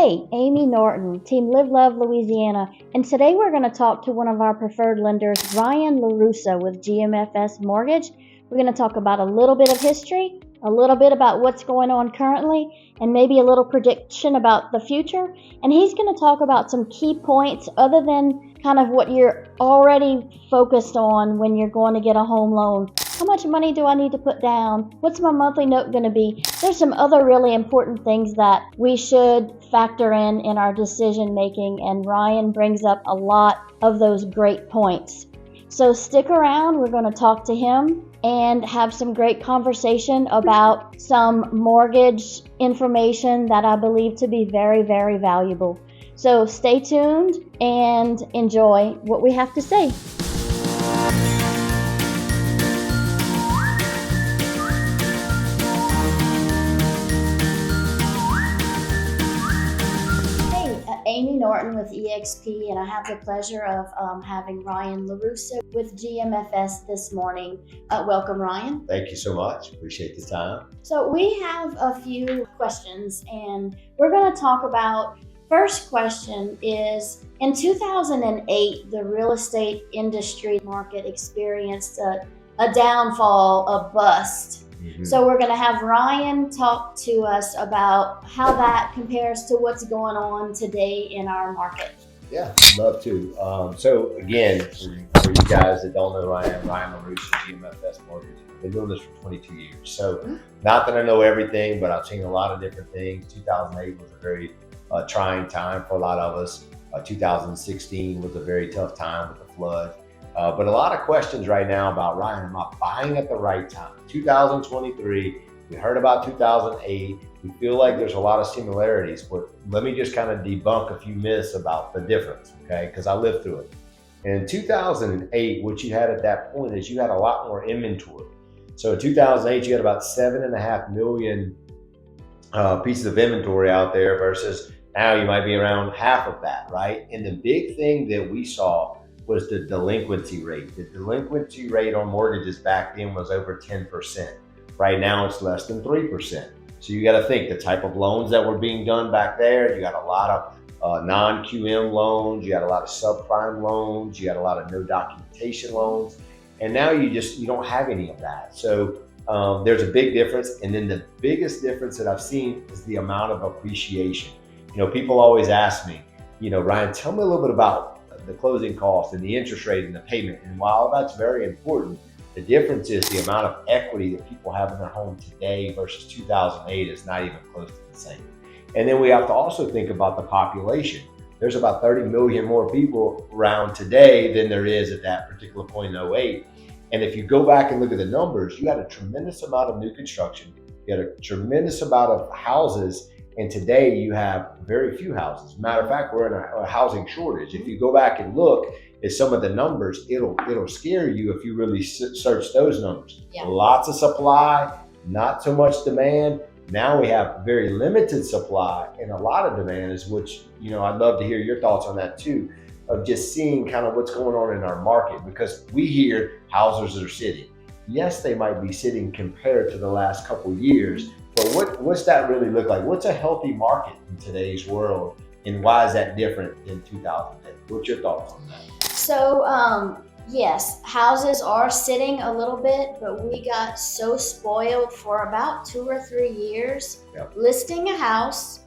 Hey, Amy Norton, Team Live Love Louisiana, and today we're going to talk to one of our preferred lenders, Ryan Larussa with GMFS Mortgage. We're going to talk about a little bit of history, a little bit about what's going on currently, and maybe a little prediction about the future. And he's going to talk about some key points other than kind of what you're already focused on when you're going to get a home loan. How much money do I need to put down? What's my monthly note going to be? There's some other really important things that we should factor in our decision making, and Ryan brings up a lot of those great points. So stick around, we're going to talk to him and have some great conversation about some mortgage information that I believe to be very, very valuable. So stay tuned and enjoy what we have to say. Amy Norton with eXp, and I have the pleasure of having Ryan Larussa with GMFS this morning. Welcome, Ryan. Thank you so much. Appreciate the time. So we have a few questions, and we're going to talk about, first question is, in 2008, the real estate industry market experienced a downfall, a bust. So we're going to have Ryan talk to us about how that compares to what's going on today in our market. Yeah, love to. So again, for you guys that don't know Ryan Larussa, GMFS Mortgage. I've been doing this for 22 years. So not that I know everything, but I've seen a lot of different things. 2008 was a very trying time for a lot of us. 2016 was a very tough time with the flood. But a lot of questions right now about, Ryan, am I buying at the right time? 2023, we heard about 2008. We feel like there's a lot of similarities, but let me just kind of debunk a few myths about the difference, okay? Because I lived through it. In 2008, what you had at that point is you had a lot more inventory. So in 2008, you had about 7.5 million pieces of inventory out there versus now you might be around half of that, right? And the big thing that we saw was the delinquency rate. The delinquency rate on mortgages back then was over 10%. Right now it's less than 3%. So you got to think the type of loans that were being done back there. You got a lot of non-QM loans, you got a lot of subprime loans, you got a lot of no documentation loans. And now you don't have any of that. So there's a big difference. And then the biggest difference that I've seen is the amount of appreciation. You know, people always ask me, Ryan, tell me a little bit about the closing cost and the interest rate and the payment. And while that's very important, the difference is the amount of equity that people have in their home today versus 2008 is not even close to the same. And then we have to also think about the population. There's about 30 million more people around today than there is at that particular point in 08. And if you go back and look at the numbers, you had a tremendous amount of new construction. You had a tremendous amount of houses. And today you have very few houses. Matter of fact, we're in a housing shortage. If you go back and look at some of the numbers, it'll scare you if you really search those numbers. Yeah. Lots of supply, not so much demand. Now we have very limited supply and a lot of demand, is which, I'd love to hear your thoughts on that too, of just seeing kind of what's going on in our market, because we hear houses are sitting. Yes, they might be sitting compared to the last couple of years, but what's that really look like? What's a healthy market in today's world, and why is that different than 2008? What's your thoughts on that? So, yes, houses are sitting a little bit, but we got so spoiled for about 2 or 3 years. Yep. Listing a house,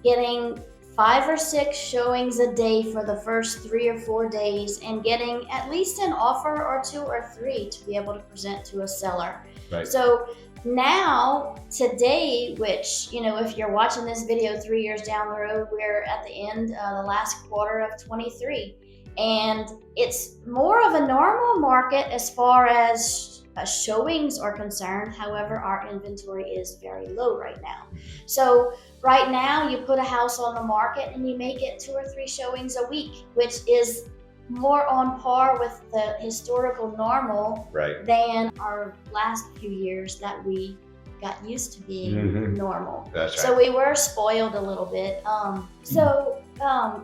getting 5 or 6 showings a day for the first 3 or 4 days, and getting at least an offer or 2 or 3 to be able to present to a seller. Right. So now, today, which, if you're watching this video 3 years down the road, we're at the end of the last quarter of 23. And it's more of a normal market as far as showings are concerned. However, our inventory is very low right now. So right now, you put a house on the market and you may get 2 or 3 showings a week, which is more on par with the historical normal than our last few years that we got used to being normal. That's right. So we were spoiled a little bit.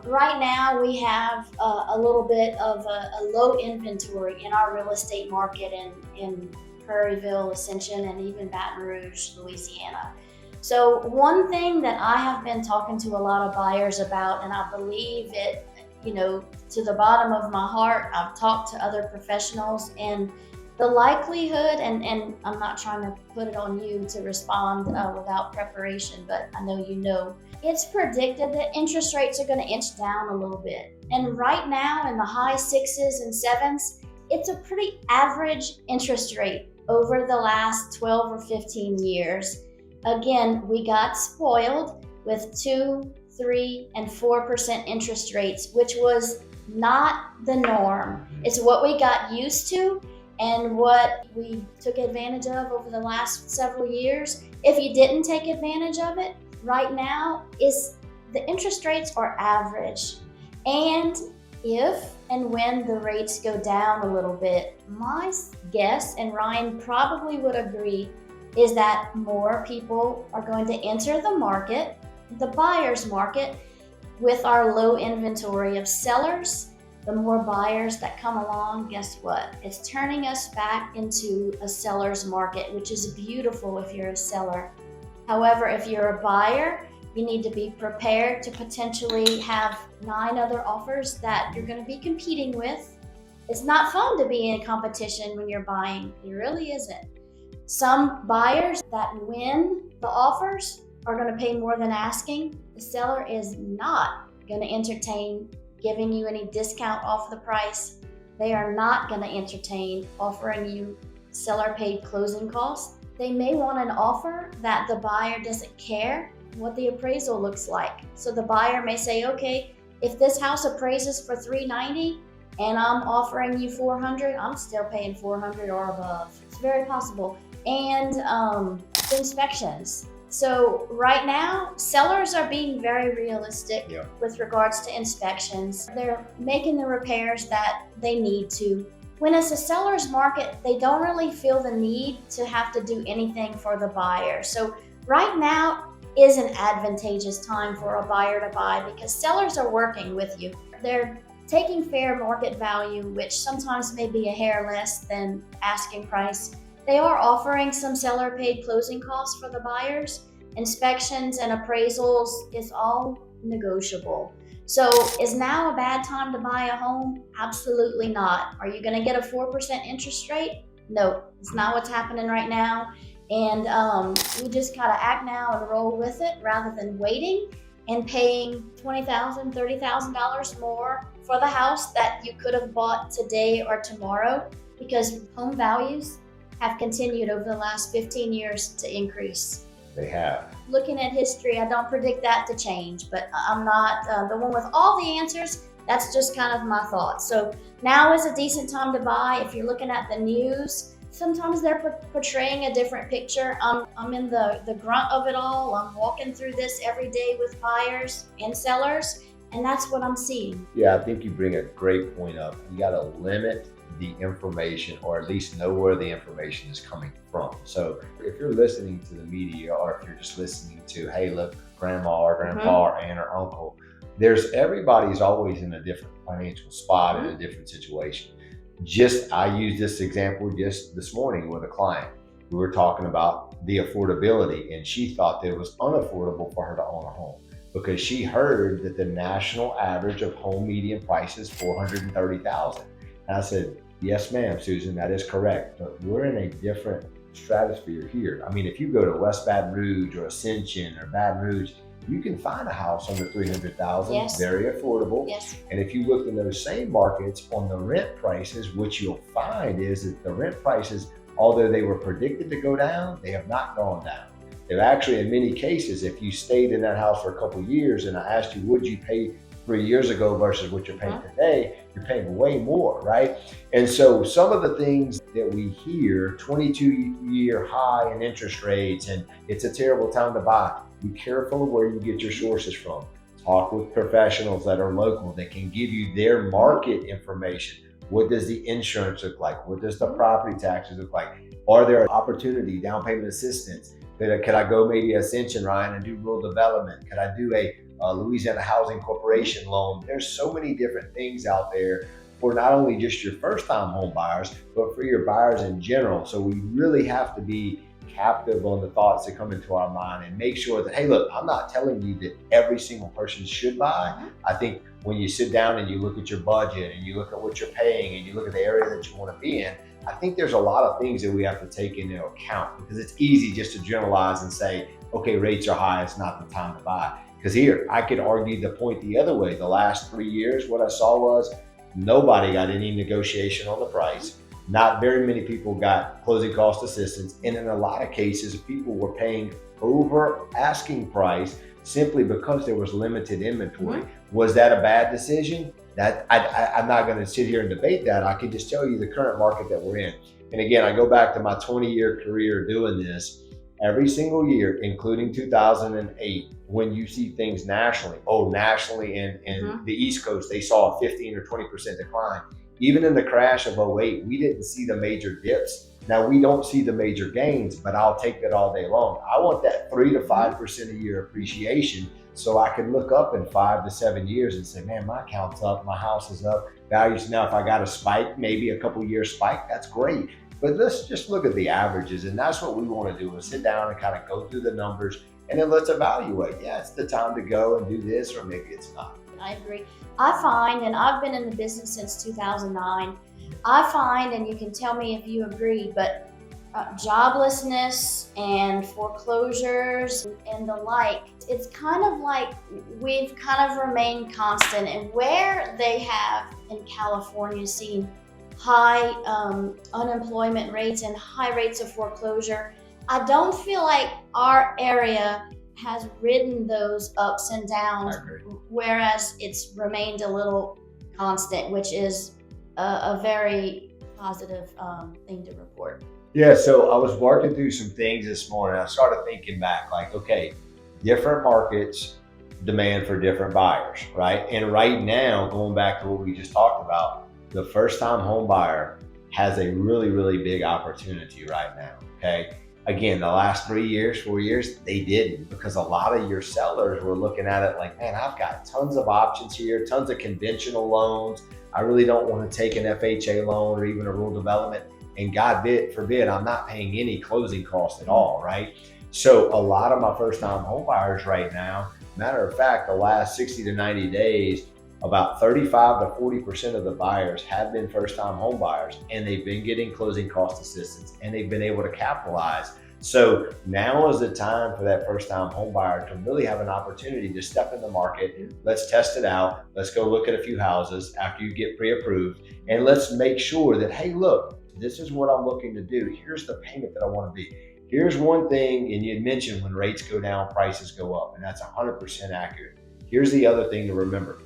Right now we have a little bit of a low inventory in our real estate market in Prairieville, Ascension, and even Baton Rouge, Louisiana. So one thing that I have been talking to a lot of buyers about, and I believe it, to the bottom of my heart, I've talked to other professionals, and the likelihood, and I'm not trying to put it on you to respond without preparation, but I know, it's predicted that interest rates are going to inch down a little bit. And right now in the high 6s and 7s, it's a pretty average interest rate over the last 12 or 15 years. Again, we got spoiled with 2, 3, and 4% interest rates, which was not the norm. It's what we got used to and what we took advantage of over the last several years. If you didn't take advantage of it, right now the interest rates are average. And if and when the rates go down a little bit, my guess, and Ryan probably would agree, is that more people are going to enter the market, the buyer's market, with our low inventory of sellers. The more buyers that come along, guess what? It's turning us back into a seller's market, which is beautiful if you're a seller. However, if you're a buyer, you need to be prepared to potentially have 9 other offers that you're going to be competing with. It's not fun to be in competition when you're buying. It really isn't. Some buyers that win the offers are going to pay more than asking. The seller is not going to entertain giving you any discount off the price. They are not going to entertain offering you seller paid closing costs. They may want an offer that the buyer doesn't care what the appraisal looks like. So the buyer may say, okay, if this house appraises for $390 and I'm offering you $400, I'm still paying $400 or above. It's very possible. And inspections. So right now, sellers are being very realistic with regards to inspections. They're making the repairs that they need to. When it's a seller's market, they don't really feel the need to have to do anything for the buyer. So right now is an advantageous time for a buyer to buy because sellers are working with you. They're taking fair market value, which sometimes may be a hair less than asking price. They are offering some seller paid closing costs for the buyers. Inspections and appraisals is all negotiable. So is now a bad time to buy a home? Absolutely not. Are you going to get a 4% interest rate? No, it's not what's happening right now. And we just gotta act now and roll with it rather than waiting and paying $20,000, $30,000 more for the house that you could have bought today or tomorrow, because home values have continued over the last 15 years to increase. They have. Looking at history, I don't predict that to change, but I'm not the one with all the answers. That's just kind of my thoughts. So now is a decent time to buy. If you're looking at the news, sometimes they're portraying a different picture. I'm in the grunt of it all. I'm walking through this every day with buyers and sellers, and that's what I'm seeing. Yeah, I think you bring a great point up. You got to limit the information, or at least know where the information is coming from. So if you're listening to the media, or if you're just listening to, hey, look, grandma or grandpa or aunt or uncle, everybody's always in a different financial spot, in a different situation. I used this example just this morning with a client. We were talking about the affordability, and she thought that it was unaffordable for her to own a home because she heard that the national average of home median price is $430,000. And I said, yes, ma'am, Susan, that is correct. But we're in a different stratosphere here. I mean, if you go to West Baton Rouge or Ascension or Baton Rouge, you can find a house under $300,000, yes, very affordable. Yes. And if you look in those same markets on the rent prices, what you'll find is that the rent prices, although they were predicted to go down, they have not gone down. They've actually, in many cases, if you stayed in that house for a couple of years and I asked you, would you pay 3 years ago versus what you're paying today, you're paying way more, right? And so some of the things that we hear, 22-year high in interest rates, and it's a terrible time to buy. Be careful where you get your sources from. Talk with professionals that are local that can give you their market information. What does the insurance look like? What does the property taxes look like? Are there opportunity, down payment assistance? Could I go maybe Ascension, Ryan, and do rural development? Could I do a Louisiana Housing Corporation loan? There's so many different things out there for not only just your first-time home buyers, but for your buyers in general. So we really have to be captive on the thoughts that come into our mind and make sure that, hey, look, I'm not telling you that every single person should buy. I think when you sit down and you look at your budget and you look at what you're paying and you look at the area that you want to be in, I think there's a lot of things that we have to take into account, because it's easy just to generalize and say, okay, rates are high, it's not the time to buy. Because here, I could argue the point the other way. The last 3 years, what I saw was nobody got any negotiation on the price. Not very many people got closing cost assistance. And in a lot of cases, people were paying over asking price simply because there was limited inventory. Was that a bad decision? That I'm not going to sit here and debate that. I can just tell you the current market that we're in. And again, I go back to my 20-year career doing this. Every single year, including 2008, when you see things nationally, nationally in the East Coast, they saw a 15 or 20% decline. Even in the crash of '08, we didn't see the major dips. Now, we don't see the major gains, but I'll take that all day long. I want that 3 to 5% a year appreciation so I can look up in 5 to 7 years and say, man, my account's up, my house is up. Values now, if I got a spike, maybe a couple years spike, that's great. But let's just look at the averages, and that's what we want to do, is sit down and kind of go through the numbers, and then let's evaluate. Yeah, it's the time to go and do this, or maybe it's not. I agree. I find, and I've been in the business since 2009, I find, and you can tell me if you agree, but joblessness and foreclosures and the like, it's kind of like we've kind of remained constant. And where they have in California seen high unemployment rates and high rates of foreclosure, I don't feel like our area has ridden those ups and downs, whereas it's remained a little constant, which is a very positive thing to report. Yeah, so I was working through some things this morning. I started thinking back, like, okay, different markets demand for different buyers, right? And right now, going back to what we just talked about, the first-time home buyer has a really, really big opportunity right now, okay? Again, the last 3 years, 4 years, they didn't, because a lot of your sellers were looking at it like, man, I've got tons of options here, tons of conventional loans. I really don't want to take an FHA loan or even a rural development. And God forbid, I'm not paying any closing costs at all, right? So a lot of my first-time home buyers right now, matter of fact, the last 60 to 90 days, about 35 to 40% of the buyers have been first-time home buyers, and they've been getting closing cost assistance, and they've been able to capitalize. So now is the time for that first-time home buyer to really have an opportunity to step in the market. Let's test it out. Let's go look at a few houses after you get pre-approved, and let's make sure that, hey, look, this is what I'm looking to do. Here's the payment that I want to be. Here's one thing, and you mentioned when rates go down, prices go up, and that's 100% accurate. Here's the other thing to remember.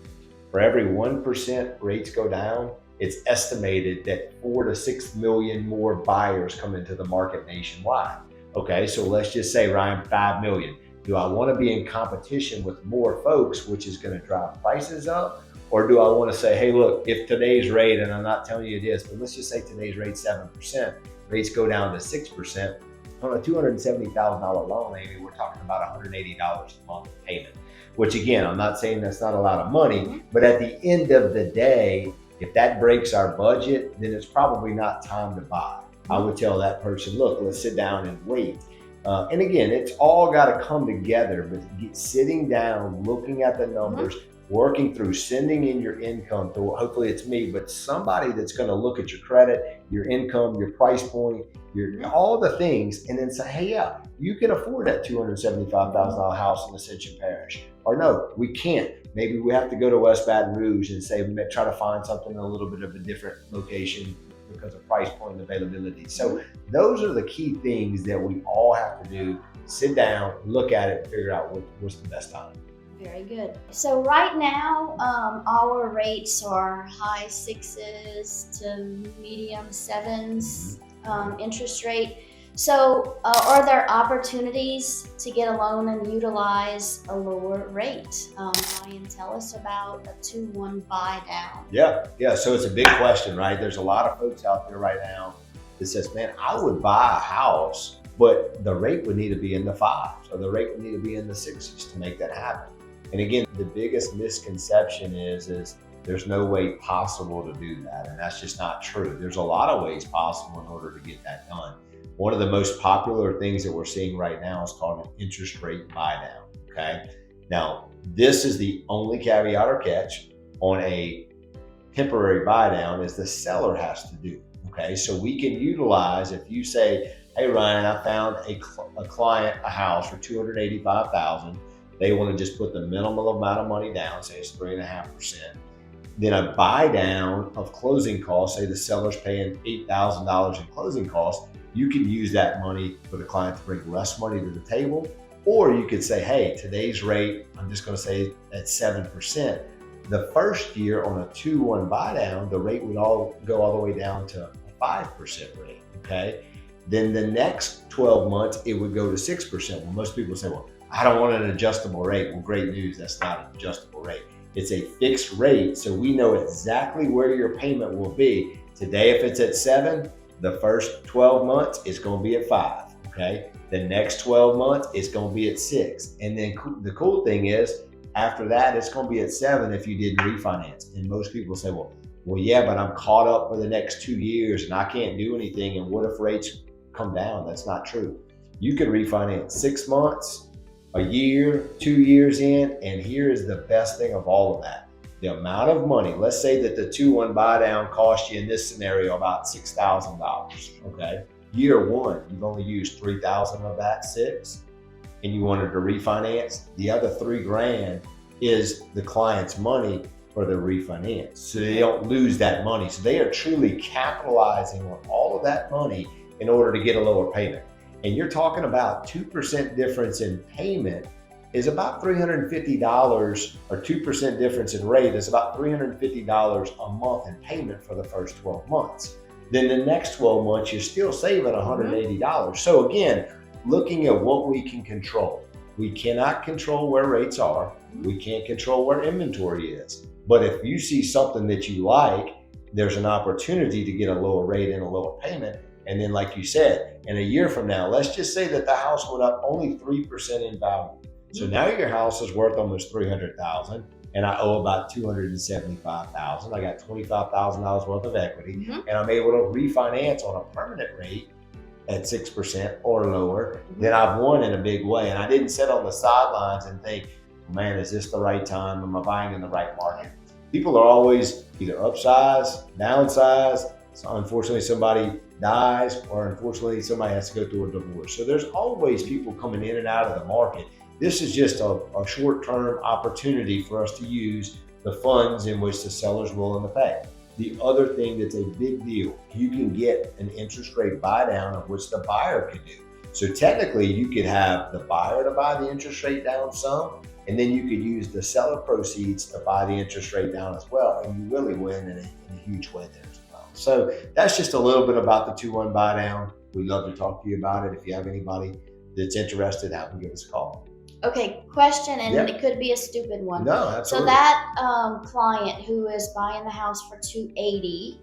For every 1% rates go down, it's estimated that 4 to 6 million more buyers come into the market nationwide. Okay, so let's just say, Ryan, 5 million. Do I want to be in competition with more folks, which is going to drive prices up? Or do I want to say, hey, look, if today's rate, and I'm not telling you this, but let's just say today's rate 7%, rates go down to 6%, on a $270,000 loan, maybe we're talking about $180 a month payment, which again, I'm not saying that's not a lot of money, but at the end of the day, if that breaks our budget, then it's probably not time to buy. I would tell that person, look, let's sit down and wait. And again, it's all got to come together, but sitting down, looking at the numbers, working through, sending in your income to, hopefully it's me, but somebody that's going to look at your credit, your income, your price point, all the things, and then say, hey, yeah, you can afford that $275,000 house in Ascension Parish. Or no, we can't. Maybe we have to go to West Baton Rouge and say, try to find something in a little bit of a different location because of price point and availability. So those are the key things that we all have to do. Sit down, look at it, and figure out what's the best time. Very good. So right now, our rates are high 6s to medium 7s interest rate. So are there opportunities to get a loan and utilize a lower rate? Ryan, tell us about a 2-1 buy down. Yeah. So it's a big question, right? There's a lot of folks out there right now that says, man, I would buy a house, but the rate would need to be in the 5s, or the rate would need to be in the 6s to make that happen. And again, the biggest misconception is there's no way possible to do that. And that's just not true. There's a lot of ways possible in order to get that done. One of the most popular things that we're seeing right now is called an interest rate buy down. Okay. Now, this is the only caveat or catch on a temporary buy down is the seller has to do it. Okay. So we can utilize, if you say, hey, Ryan, I found a client a house for $285,000. They want to just put the minimal amount of money down, say it's 3.5%. Then a buy down of closing costs, say the seller's paying $8,000 in closing costs, you can use that money for the client to bring less money to the table. Or you could say, hey, today's rate, I'm just going to say at 7%. The first year on a 2-1 buy down, the rate would go all the way down to a 5% rate. Okay. Then the next 12 months, it would go to 6%. Well, most people say, well, I don't want an adjustable rate. Well, great news. That's not an adjustable rate. It's a fixed rate. So we know exactly where your payment will be. Today, if it's at 7, the first 12 months, it's going to be at 5. Okay. The next 12 months, it's going to be at 6. And then the cool thing is, after that, it's going to be at 7 if you didn't refinance. And most people say, well, yeah, but I'm caught up for the next 2 years and I can't do anything. And what if rates come down? That's not true. You can refinance 6 months, a year, 2 years in. And here is the best thing of all of that. The amount of money, let's say that the 2-1 buy down cost you in this scenario about $6,000. Okay. Year 1, you've only used $3,000 of that 6, and you wanted to refinance. The other $3,000 is the client's money for the refinance. So they don't lose that money. So they are truly capitalizing on all of that money in order to get a lower payment. And you're talking about 2% difference in payment is about $350, or 2% difference in rate is about $350 a month in payment for the first 12 months. Then the next 12 months, you're still saving $180. So again, looking at what we can control. We cannot control where rates are. We can't control where inventory is. But if you see something that you like, there's an opportunity to get a lower rate and a lower payment. And then like you said, in a year from now, let's just say that the house went up only 3% in value. So now your house is worth almost $300,000. And I owe about $275,000. I got $25,000 worth of equity, and I'm able to refinance on a permanent rate at 6% or lower. Then I've won in a big way. And I didn't sit on the sidelines and think, man, is this the right time? Am I buying in the right market? People are always either upsize, downsize. So unfortunately, somebody dies, or unfortunately, somebody has to go through a divorce. So there's always people coming in and out of the market. This is just a short-term opportunity for us to use the funds in which the seller's willing to pay. The other thing that's a big deal, you can get an interest rate buy down of which the buyer could do. So technically, you could have the buyer to buy the interest rate down some, and then you could use the seller proceeds to buy the interest rate down as well, and you really win in a huge way there as well. So that's just a little bit about the 2-1 buy down. We'd love to talk to you about it. If you have anybody that's interested, have them give us a call. Okay, question, and it could be a stupid one. No, absolutely. So that client who is buying the house for $280,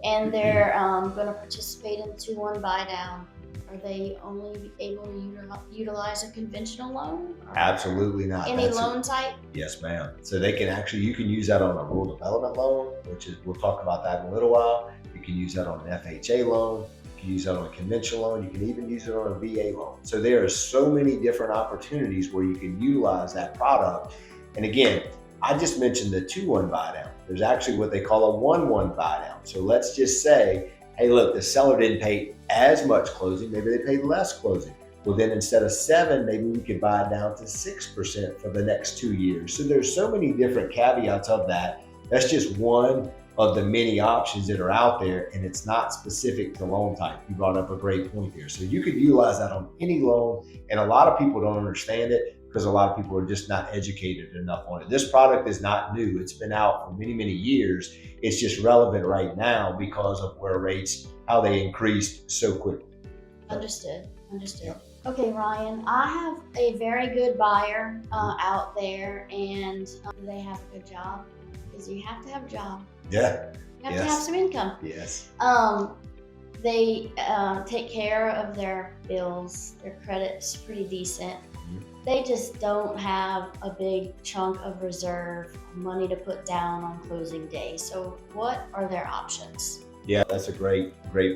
and they're going to participate in the 2-1 buy down, are they only able to utilize a conventional loan? Absolutely not. Any loan type? Yes, ma'am. So they can actually, you can use that on a rural development loan, which is, we'll talk about that in a little while. You can use that on an FHA loan. You can use that on a conventional loan. You can even use it on a VA loan. So there are so many different opportunities where you can utilize that product. And again, I just mentioned the 2-1 buy down. There's actually what they call a 1-1 buy down. So let's just say, hey, look, the seller didn't pay as much closing. Maybe they paid less closing. Well, then instead of 7, maybe we could buy it down to 6% for the next 2 years. So there's so many different caveats of that. That's just one of the many options that are out there, and it's not specific to loan type. You brought up a great point there. So you could utilize that on any loan, and a lot of people don't understand it because a lot of people are just not educated enough on it. This product is not new. It's been out for many, many years. It's just relevant right now because of where rates, how they increased so quickly. Understood. Yeah. Okay, Ryan, I have a very good buyer out there, and they have a good job, because you have to have a job. Yeah. You have to have some income. Yes. They take care of their bills. Their credit's pretty decent. They just don't have a big chunk of reserve money to put down on closing day. So what are their options? Yeah, that's a great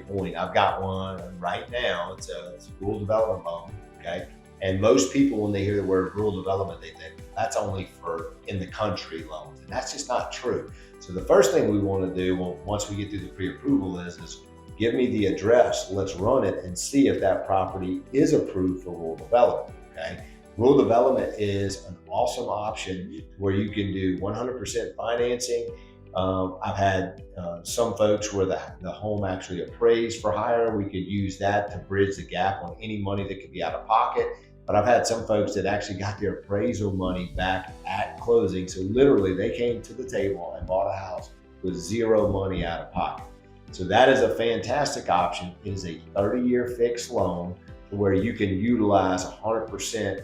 point. I've got one right now. It's a rural development loan. Okay. And most people, when they hear the word rural development, they think that's only for in the country loans. And that's just not true. So the first thing we want to do once we get through the pre-approval is give me the address. Let's run it and see if that property is approved for rural development. Okay. Rural development is an awesome option where you can do 100% financing. I've had some folks where the home actually appraised for higher. We could use that to bridge the gap on any money that could be out of pocket. But I've had some folks that actually got their appraisal money back at closing. So literally they came to the table and bought a house with zero money out of pocket. So that is a fantastic option. It is a 30-year fixed loan where you can utilize 100%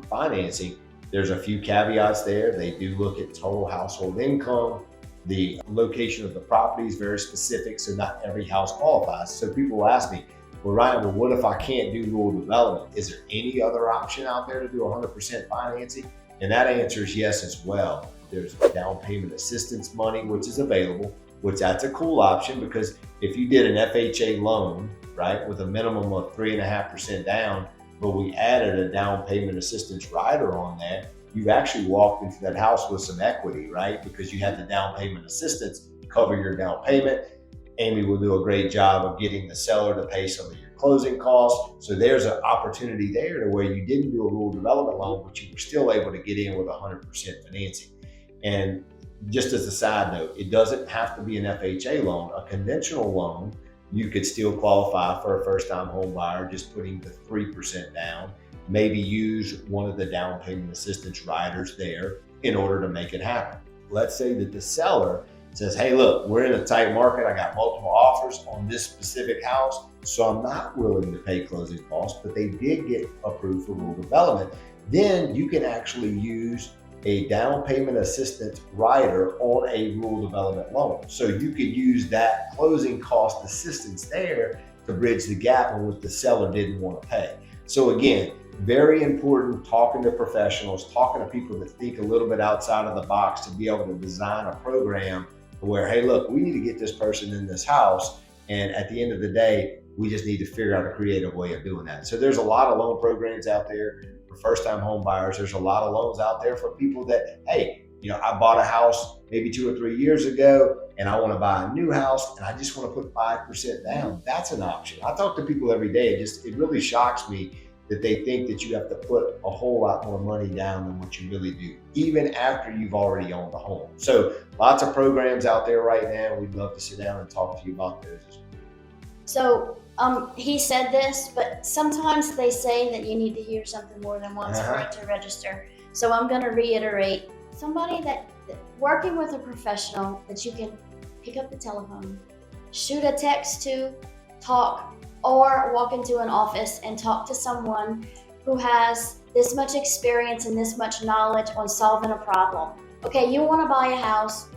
financing. There's a few caveats there. They do look at total household income. The location of the property is very specific, so not every house qualifies. So people will ask me, well, Ryan, well, what if I can't do rural development? Is there any other option out there to do 100% financing? And that answer is yes as well. There's down payment assistance money, which is available, which that's a cool option because if you did an FHA loan, right, with a minimum of 3.5% down, but we added a down payment assistance rider on that, you've actually walked into that house with some equity, right? Because you had the down payment assistance cover your down payment. Amy will do a great job of getting the seller to pay some of your closing costs. So there's an opportunity there to where you didn't do a rural development loan, but you were still able to get in with 100% financing. And just as a side note, it doesn't have to be an FHA loan. A conventional loan, you could still qualify for a first-time home buyer, just putting the 3% down. Maybe use one of the down payment assistance riders there in order to make it happen. Let's say that the seller says, hey, look, we're in a tight market. I got multiple offers on this specific house, so I'm not willing to pay closing costs, but they did get approved for rural development. Then you can actually use a down payment assistance rider on a rural development loan. So you could use that closing cost assistance there to bridge the gap on what the seller didn't want to pay. So again, very important talking to professionals, talking to people that think a little bit outside of the box to be able to design a program where, hey, look, we need to get this person in this house. And at the end of the day, we just need to figure out a creative way of doing that. So there's a lot of loan programs out there for first-time home buyers. There's a lot of loans out there for people that, hey, I bought a house maybe 2 or 3 years ago and I want to buy a new house and I just want to put 5% down. That's an option. I talk to people every day. It really shocks me that they think that you have to put a whole lot more money down than what you really do, even after you've already owned the home. So lots of programs out there right now. We'd love to sit down and talk to you about those. So he said this, but sometimes they say that you need to hear something more than once for it to register. So I'm going to reiterate, somebody that working with a professional that you can pick up the telephone, shoot a text to, talk, or walk into an office and talk to someone who has this much experience and this much knowledge on solving a problem. Okay, you want to buy a house,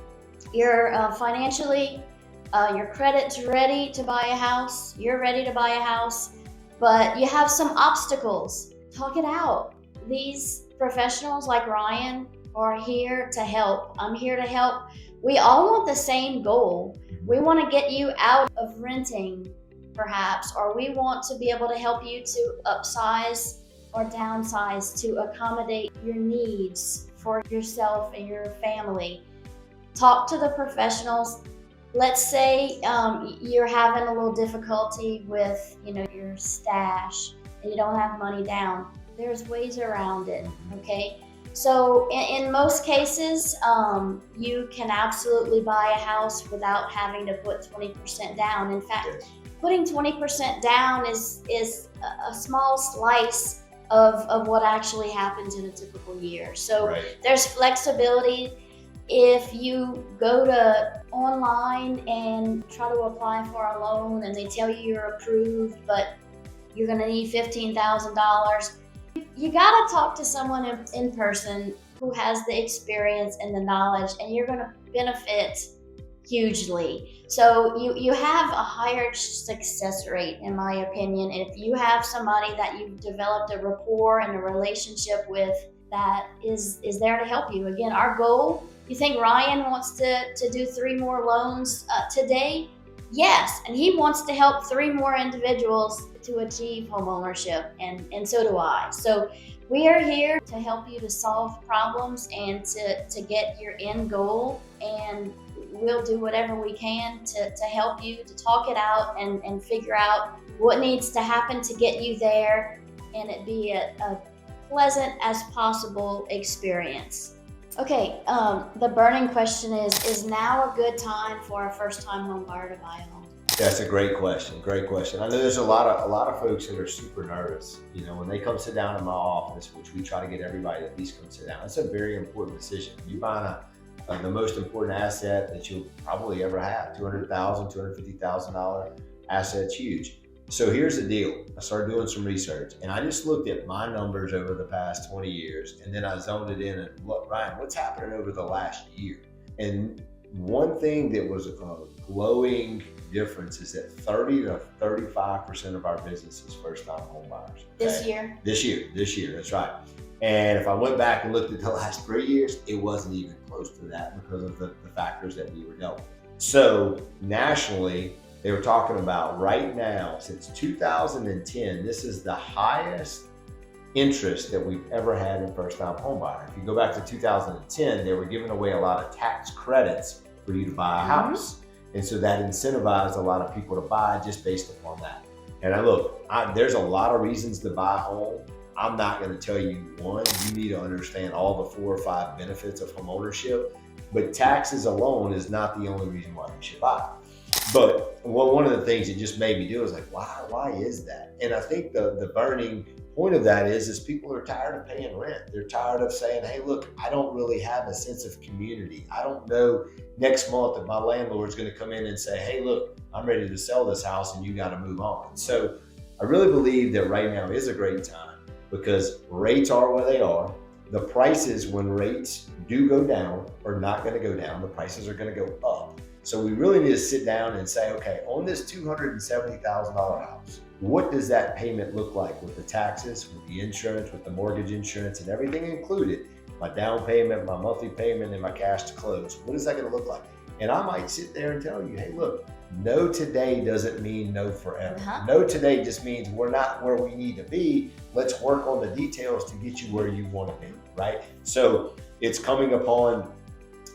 you're financially, your credit's ready to buy a house, you're ready to buy a house, but you have some obstacles. Talk it out. These professionals like Ryan are here to help. I'm here to help. We all want the same goal. We want to get you out of renting, perhaps, or we want to be able to help you to upsize or downsize to accommodate your needs for yourself and your family. Talk to the professionals. Let's say you're having a little difficulty with your stash and you don't have money down. There's ways around it, okay? So in most cases, you can absolutely buy a house without having to put 20% down. In fact, putting 20% down is a small slice of what actually happens in a typical year. So there's flexibility. If you go to online and try to apply for a loan and they tell you you're approved, but you're going to need $15,000, you got to talk to someone in person who has the experience and the knowledge, and you're going to benefit hugely. So you have a higher success rate, in my opinion, if you have somebody that you've developed a rapport and a relationship with that is there to help you. Again, our goal, you think Ryan wants to do 3 more loans today? Yes, and he wants to help 3 more individuals to achieve homeownership, and so do I. So we are here to help you to solve problems and to get your end goal, and we'll do whatever we can to help you to talk it out and figure out what needs to happen to get you there, and it be a pleasant as possible experience. Okay, the burning question is now a good time for a first-time home buyer to buy a home? That's a great question. Great question. I know there's a lot of folks that are super nervous. You know, when they come sit down in my office, which we try to get everybody to at least come sit down. It's a very important decision. You buy the most important asset that you'll probably ever have. $200,000, $250,000 asset's huge. So here's the deal. I started doing some research, and I just looked at my numbers over the past 20 years, and then I zoned it in and look, Ryan, what's happening over the last year? And one thing that was a glowing difference is that 30 to 35% of our business is first-time home buyers. Okay? This year, that's right. And if I went back and looked at the last 3 years, it wasn't even close to that because of the factors that we were dealt with. So nationally, they were talking about right now, since 2010, this is the highest interest that we've ever had in first-time home buyer. If you go back to 2010, they were giving away a lot of tax credits for you to buy a house. And so that incentivized a lot of people to buy just based upon that. And there's a lot of reasons to buy a home. I'm not going to tell you one. You need to understand all the 4 or 5 benefits of home ownership. But taxes alone is not the only reason why you should buy. But one of the things it just made me do is like, why is that? And I think the burning point of that is people are tired of paying rent. They're tired of saying, hey, look, I don't really have a sense of community. I don't know next month if my landlord's going to come in and say, hey, look, I'm ready to sell this house and you got to move on. So I really believe that right now is a great time because rates are where they are. The prices, when rates do go down, are not going to go down. The prices are going to go up. So we really need to sit down and say, okay, on this $270,000 house, what does that payment look like with the taxes, with the insurance, with the mortgage insurance and everything included? My down payment, my monthly payment, and my cash to close. What is that going to look like? And I might sit there and tell you, hey, look, no today doesn't mean no forever. No today just means we're not where we need to be. Let's work on the details to get you where you want to be, right? So it's coming upon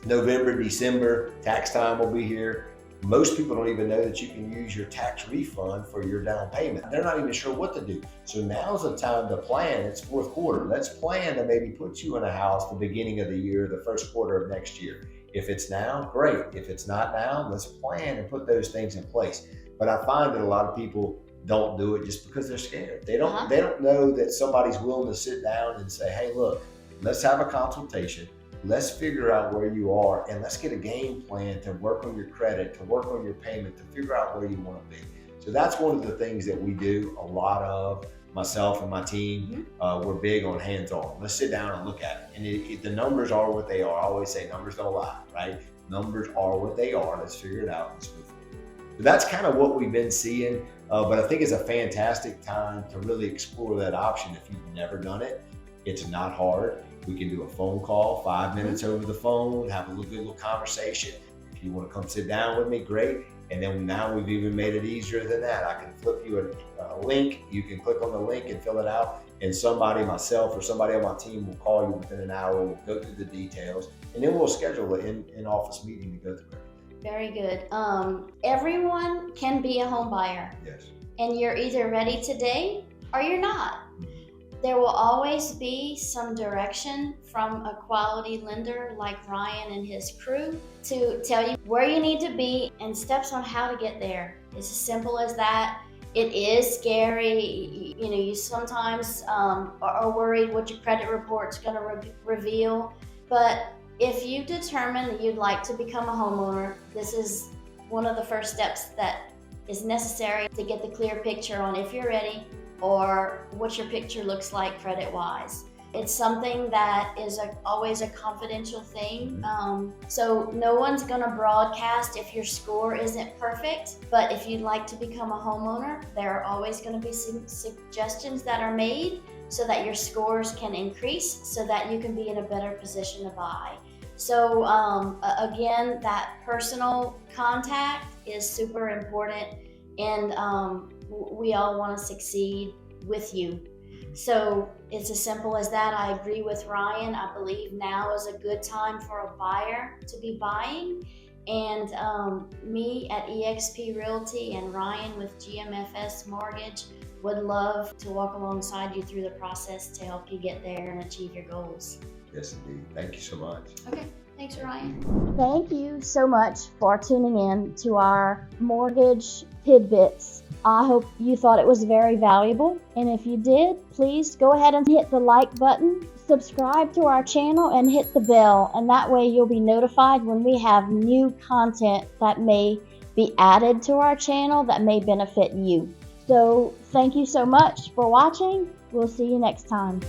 November, December, tax time will be here. Most people don't even know that you can use your tax refund for your down payment. They're not even sure what to do. So now's the time to plan. It's fourth quarter. Let's plan to maybe put you in a house the beginning of the year, the first quarter of next year. If it's now, great. If it's not now, let's plan and put those things in place. But I find that a lot of people don't do it just because they're scared. They don't know that somebody's willing to sit down and say, hey, look, let's have a consultation. Let's figure out where you are and let's get a game plan to work on your credit, to work on your payment, to figure out where you want to be. So that's one of the things that we do a lot of, myself and my team. We're big on hands-on. Let's sit down and look at it. And the numbers are what they are. I always say numbers don't lie, right? Numbers are what they are. Let's figure it out. Let's move forward. But that's kind of what we've been seeing. But I think it's a fantastic time to really explore that option if you've never done it. It's not hard. We can do a phone call, 5 minutes over the phone, have a good little conversation. If you want to come sit down with me, great. And then now we've even made it easier than that. I can flip you a link. You can click on the link and fill it out. And somebody, myself or somebody on my team, will call you within an hour. We'll go through the details. And then we'll schedule an in-office meeting to go through everything. Very good. Everyone can be a home buyer. Yes. And you're either ready today or you're not. There will always be some direction from a quality lender like Ryan and his crew to tell you where you need to be and steps on how to get there. It's as simple as that. It is scary. You sometimes are worried what your credit report's going to reveal. But if you determine that you'd like to become a homeowner, this is one of the first steps that is necessary to get the clear picture on if you're ready or what your picture looks like credit-wise. It's something that is always a confidential thing. So no one's gonna broadcast if your score isn't perfect, but if you'd like to become a homeowner, there are always gonna be some suggestions that are made so that your scores can increase so that you can be in a better position to buy. So again, that personal contact is super important, and we all want to succeed with you. So it's as simple as that. I agree with Ryan. I believe now is a good time for a buyer to be buying. And me at eXp Realty and Ryan with GMFS Mortgage would love to walk alongside you through the process to help you get there and achieve your goals. Yes, indeed. Thank you so much. Okay. Thanks, Ryan. Thank you so much for tuning in to our mortgage tidbits. I hope you thought it was very valuable. And if you did, please go ahead and hit the like button, subscribe to our channel, and hit the bell. And that way you'll be notified when we have new content that may be added to our channel that may benefit you. So thank you so much for watching. We'll see you next time.